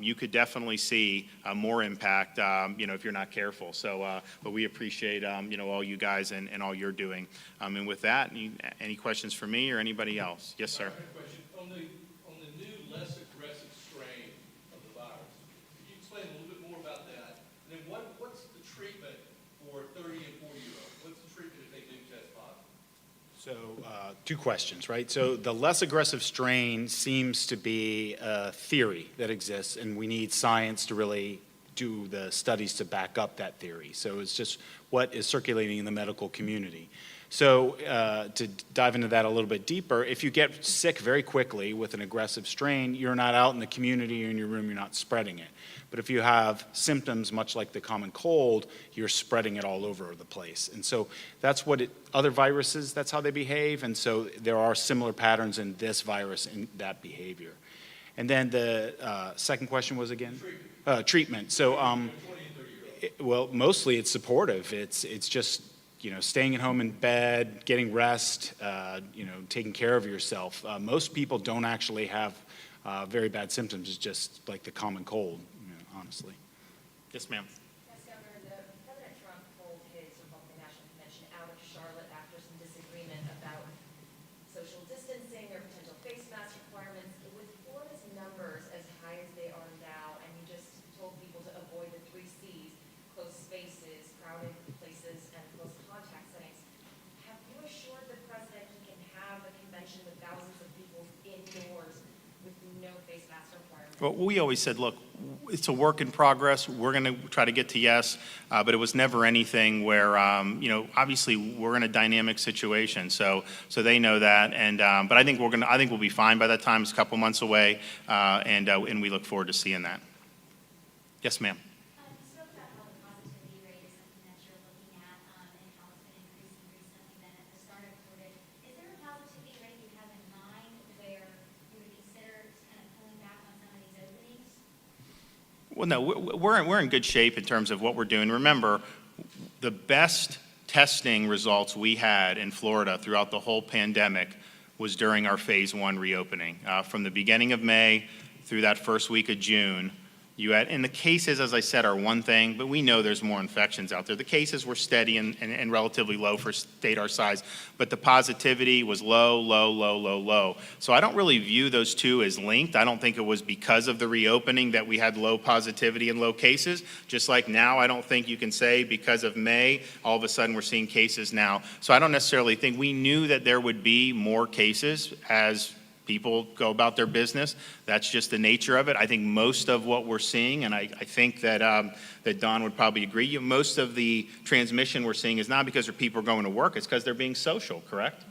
Speaker 1: you could definitely see more impact, if you're not careful. So, but we appreciate, all you guys and all you're doing. And with that, any questions for me or anybody else? Yes, sir.
Speaker 6: I have a question. On the new, less aggressive strain of the virus, could you explain a little bit more about that? And then what's the treatment for 30 and 40-year-olds? What's the treatment if they do test positive?
Speaker 5: So, two questions, right? So the less aggressive strain seems to be a theory that exists, and we need science to really do the studies to back up that theory. So it's just what is circulating in the medical community. So to dive into that a little bit deeper, if you get sick very quickly with an aggressive strain, you're not out in the community or in your room, you're not spreading it. But if you have symptoms much like the common cold, you're spreading it all over the place. And so that's what other viruses, that's how they behave. And so there are similar patterns in this virus and that behavior. And then the second question was again? Treatment. So, well, mostly it's supportive. It's just, staying at home in bed, getting rest, taking care of yourself. Most people don't actually have very bad symptoms. It's just like the common cold, honestly.
Speaker 1: Yes, ma'am.
Speaker 7: Yes, Governor, President Trump pulled his Republican National Convention out of Charlotte after some disagreement about social distancing or potential face mask requirements. With Florida's numbers as high as they are now, and you just told people to avoid the 3 C's, close spaces, crowded places, and close contact settings, have you assured the president he can have a convention with thousands of people indoors with no face mask requirements?
Speaker 1: Well, we always said, look, it's a work in progress. We're going to try to get to yes, but it was never anything where, obviously we're in a dynamic situation, so they know that. And but I think we'll be fine by that time. It's a couple months away, and we look forward to seeing that. Yes, ma'am.
Speaker 8: You spoke about how the positivity rate is something that you're looking at and how it's been increasing recently then at the start of COVID. Is there a positivity rate you have in mind where you would consider kind of pulling back on some of these openings?
Speaker 1: Well, no, we're in good shape in terms of what we're doing. Remember, the best testing results we had in Florida throughout the whole pandemic was during our phase 1 reopening. From the beginning of May through that first week of June, and the cases, as I said, are one thing, but we know there's more infections out there. The cases were steady and relatively low for a state our size, but the positivity was low, low, low, low, low. So I don't really view those two as linked. I don't think it was because of the reopening that we had low positivity and low cases. Just like now, I don't think you can say because of May, all of a sudden we're seeing cases now. So I don't necessarily think we knew that there would be more cases as People go about their business. That's just the nature of it. I think most of what we're seeing, and I think that that Don would probably agree, most of the transmission we're seeing is not because people are going to work, it's because they're being social, correct?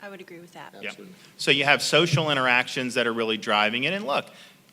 Speaker 3: I would agree with that.
Speaker 2: Absolutely.
Speaker 1: So you have social interactions that are really driving it. And look,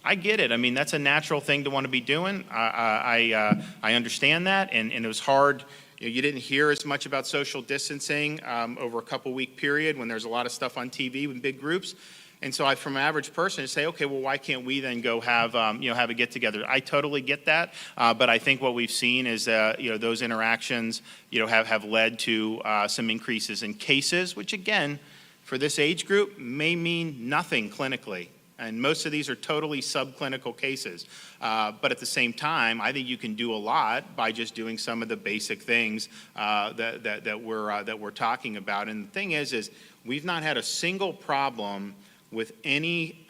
Speaker 1: I get it. I mean, that's a natural thing to want to be doing. I understand that. And it was hard. You didn't hear as much about social distancing over a couple-week period when there's a lot of stuff on TV with big groups. And so from an average person, I say, okay, well, why can't we then go have a get-together? I totally get that, but I think what we've seen is those interactions have led to some increases in cases, which again, for this age group, may mean nothing clinically. And most of these are totally subclinical cases. But at the same time, I think you can do a lot by just doing some of the basic things that we're talking about. And the thing is we've not had a single problem with any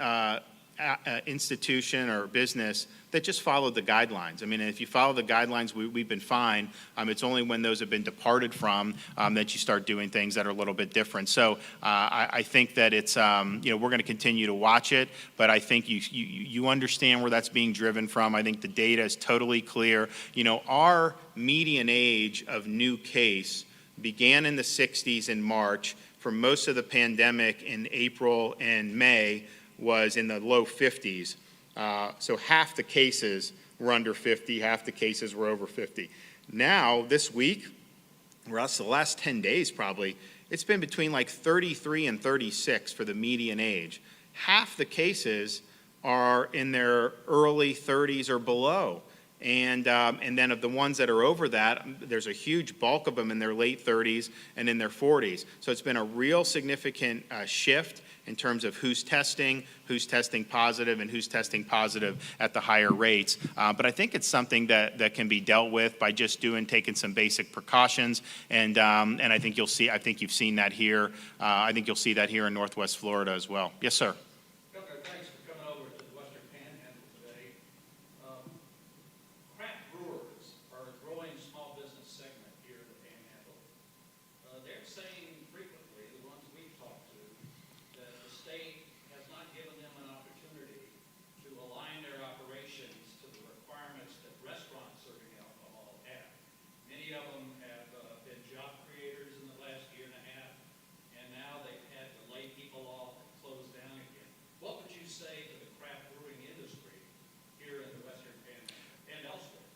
Speaker 1: institution or business that just followed the guidelines. I mean, if you follow the guidelines, we've been fine. It's only when those have been departed from that you start doing things that are a little bit different. So I think that it's, we're going to continue to watch it, but I think you understand where that's being driven from. I think the data is totally clear. Our median age of new case began in the 60s in March. For most of the pandemic in April and May was in the low 50s. So half the cases were under 50, half the cases were over 50. Now, this week, or else the last 10 days probably, it's been between like 33 and 36 for the median age. Half the cases are in their early 30s or below. And then of the ones that are over that, there's a huge bulk of them in their late 30s and in their 40s. So it's been a real significant shift in terms of who's testing positive, and who's testing positive at the higher rates. But I think it's something that can be dealt with by just taking some basic precautions. And I think you've seen that here. I think you'll see that here in Northwest Florida as well. Yes, sir.
Speaker 6: Governor, thanks for coming over to the Western Panhandle today. Craft brewers are a growing small business segment here in the Panhandle. They're saying frequently, the ones we've talked to, that the state has not given them an opportunity to align their operations to the requirements that restaurants serving alcohol have. Many of them have been job creators in the last year and a half, and now they've had to lay people off and close down again. What would you say to the craft brewing industry here in the Western Panhandle and elsewhere?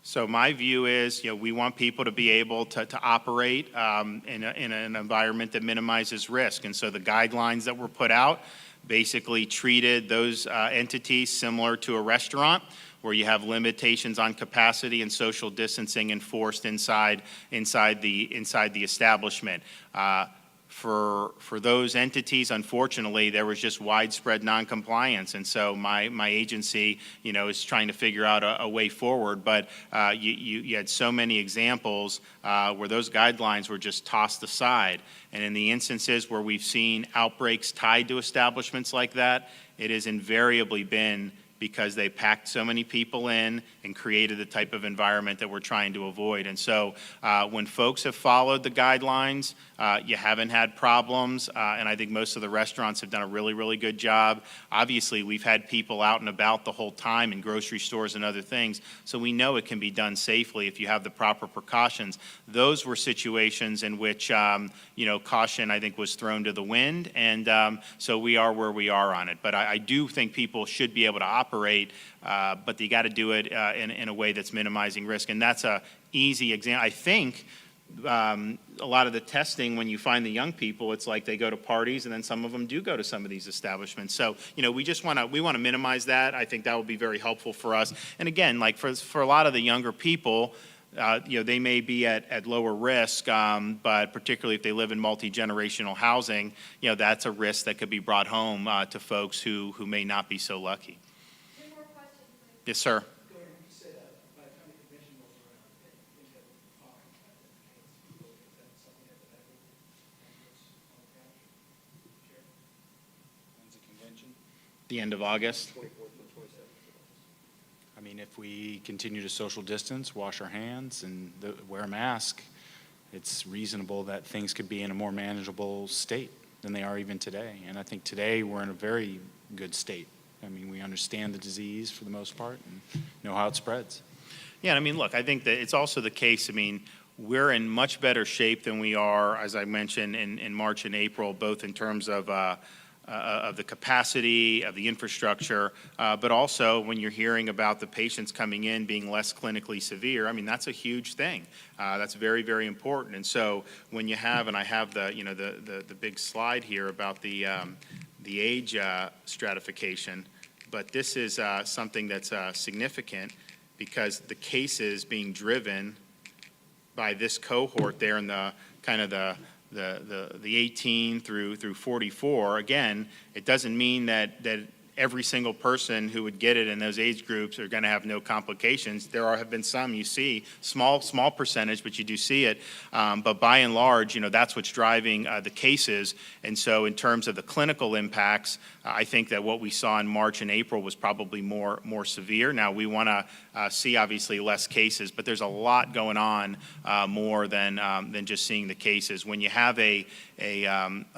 Speaker 1: So my view is, we want people to be able to operate in an environment that minimizes risk. And so the guidelines that were put out basically treated those entities similar to a restaurant, where you have limitations on capacity and social distancing enforced inside the establishment. For those entities, unfortunately, there was just widespread noncompliance, and so my agency, is trying to figure out a way forward. But you had so many examples where those guidelines were just tossed aside, and in the instances where we've seen outbreaks tied to establishments like that, it has invariably been because they packed so many people in and created the type of environment that we're trying to avoid. And so when folks have followed the guidelines, you haven't had problems, and I think most of the restaurants have done a really, really good job. Obviously, we've had people out and about the whole time in grocery stores and other things, so we know it can be done safely if you have the proper precautions. Those were situations in which, caution, I think, was thrown to the wind, and so we are where we are on it. But I do think people should be able to operate, but you got to do it in a way that's minimizing risk, and that's a easy example. I think a lot of the testing, when you find the young people, it's like they go to parties, and then some of them do go to some of these establishments. So, we want to minimize that. I think that will be very helpful for us. And again, like for a lot of the younger people, they may be at lower risk, but particularly if they live in multi-generational housing, that's a risk that could be brought home to folks who may not be so lucky.
Speaker 8: Two more questions, please.
Speaker 1: Yes, sir.
Speaker 9: Governor, you said by the time the convention rolls around, that things have been fine. Is that something that will what's on the calendar? Chair?
Speaker 5: When's the convention?
Speaker 1: The end of August.
Speaker 2: 24th and 27th.
Speaker 5: I mean, if we continue to social distance, wash our hands, and wear a mask, it's reasonable that things could be in a more manageable state. than they are even today. And I think today we're in a very good state. I mean, we understand the disease for the most part and know how it spreads.
Speaker 1: Yeah, I mean, look, I think that it's also the case, I mean, we're in much better shape than we are, as I mentioned, in March and April, both in terms of the capacity, of the infrastructure, but also when you're hearing about the patients coming in being less clinically severe, I mean, that's a huge thing. That's very, very important. And so when you have, and I have the, you know, the big slide here about the age stratification, but this is something that's significant because the cases being driven by this cohort there in the kind of the 18 through 44, again, it doesn't mean that every single person who would get it in those age groups are going to have no complications. There have been some you see, small percentage, but you do see it. But by and large, you know, that's what's driving the cases. And so in terms of the clinical impacts, I think that what we saw in March and April was probably more severe. Now, we want to see obviously less cases, but there's a lot going on more than just seeing the cases. When you have a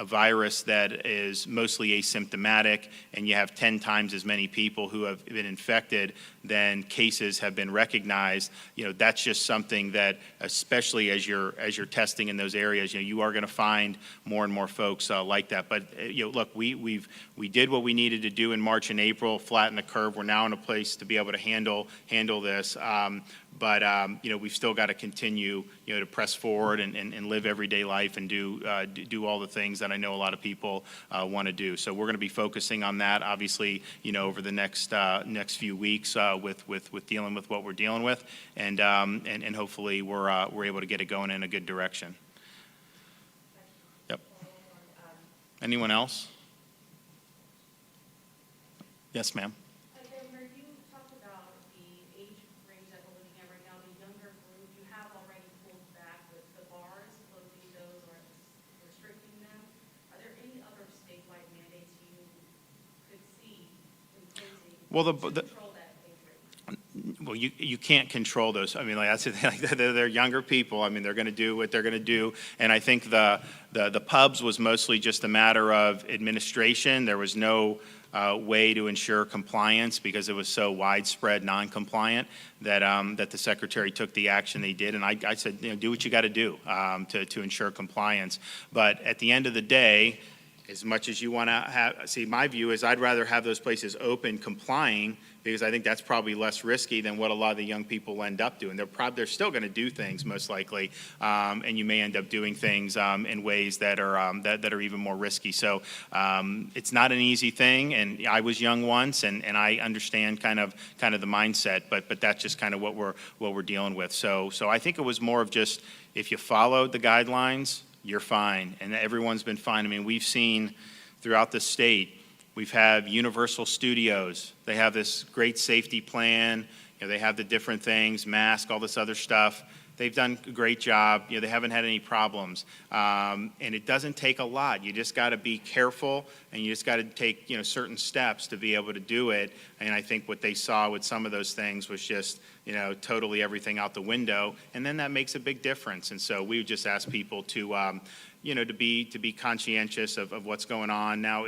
Speaker 1: virus that is mostly asymptomatic and you have 10 times as many people who have been infected than cases have been recognized, you know, that's just something that, especially as you're testing in those areas, you know, you are going to find more and more folks like that. But you know, look, we did what we needed to do in March and April, flatten the curve. We're now in a place to be able to handle this. But you know, we've still got to continue, you know, to press forward and live everyday life and do all the things that I know a lot of people want to do. So we're going to be focusing on that, obviously, you know, over the next few weeks with dealing with what we're dealing with, and hopefully we're able to get it going in a good direction. Yep. Anyone else? Yes, ma'am.
Speaker 10: Governor, you talked about the age range that we're looking at right now, the younger group. You have already pulled back with the bars, closing those or restricting them. Are there any other statewide mandates you could see imposing
Speaker 1: Well,
Speaker 10: to control that age range?
Speaker 1: Well, you can't control those. I mean, like that's the thing. Like, they're younger people. I mean, they're going to do what they're going to do. And I think the pubs was mostly just a matter of administration. There was no way to ensure compliance because it was so widespread non-compliant that the secretary took the action they did. And I said, you know, do what you got to do to ensure compliance. But at the end of the day, as much as you want to see, my view is I'd rather have those places open, complying, because I think that's probably less risky than what a lot of the young people end up doing. They're still going to do things most likely, and you may end up doing things in ways that are even more risky. So it's not an easy thing, and I was young once, and I understand kind of the mindset, but that's just kind of what we're dealing with. So I think it was more of just if you followed the guidelines, you're fine, and everyone's been fine. I mean, we've seen throughout the state, we've had Universal Studios. They have this great safety plan. You know, they have the different things, mask, all this other stuff. They've done a great job. You know, they haven't had any problems. And it doesn't take a lot. You just got to be careful, and you just got to take, you know, certain steps to be able to do it. And I think what they saw with some of those things was just, you know, totally everything out the window. And then that makes a big difference. And so we would just ask people to, you know, to be conscientious of what's going on. Now,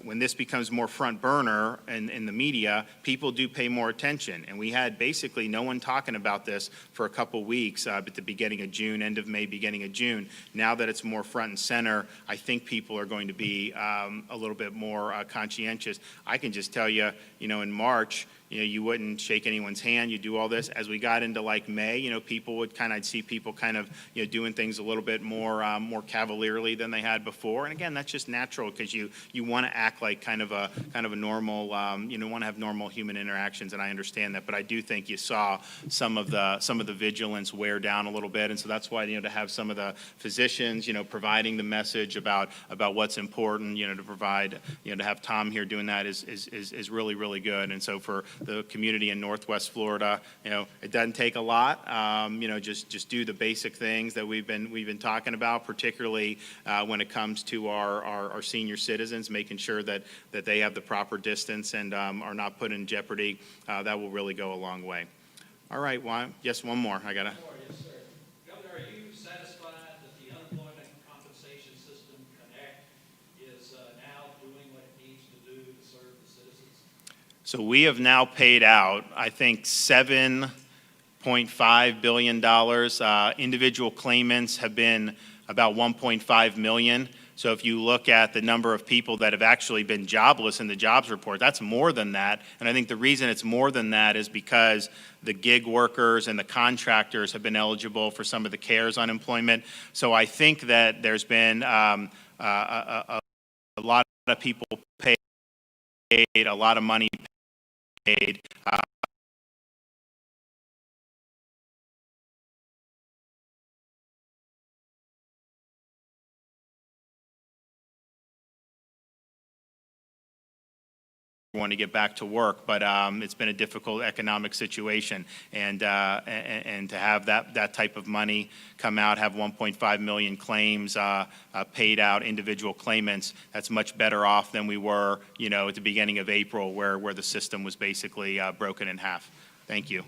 Speaker 1: when this becomes more front burner in the media, people do pay more attention. And we had basically no one talking about this for a couple weeks at the beginning of June, end of May, beginning of June. Now that it's more front and center, I think people are going to be a little bit more conscientious. I can just tell you, you know, in March, you know, you wouldn't shake anyone's hand, you do all this. As we got into like May, you know, I'd see people kind of, you know, doing things a little bit more cavalierly than they had before. And again, that's just natural because you want to act like kind of a normal, you know, want to have normal human interactions, and I understand that. But I do think you saw some of the vigilance wear down a little bit, and so that's why, you know, to have some of the physicians, you know, providing the message about what's important, you know, to provide, you know, to have Tom here doing that is really, really good. And so for the community in Northwest Florida, you know, it doesn't take a lot. You know, just do the basic things that we've been talking about, particularly when it comes to our senior citizens, making sure that they have the proper distance and are not put in jeopardy. That will really go a long way. All right, yes, one more. I gotta.
Speaker 6: Yes, sir. Governor, are you satisfied that the unemployment compensation
Speaker 1: So we have now paid out, I think, $7.5 billion. Individual claimants have been about 1.5 million. So if you look at the number of people that have actually been jobless in the jobs report, that's more than that. And I think the reason it's more than that is because the gig workers and the contractors have been eligible for some of the CARES unemployment. So I think that there's been a lot of people paid, a lot of money paid. Want to get back to work, but it's been a difficult economic situation, and to have that type of money come out, have 1.5 million claims paid out, individual claimants, that's much better off than we were, at the beginning of April, where the system was basically broken in half. Thank you.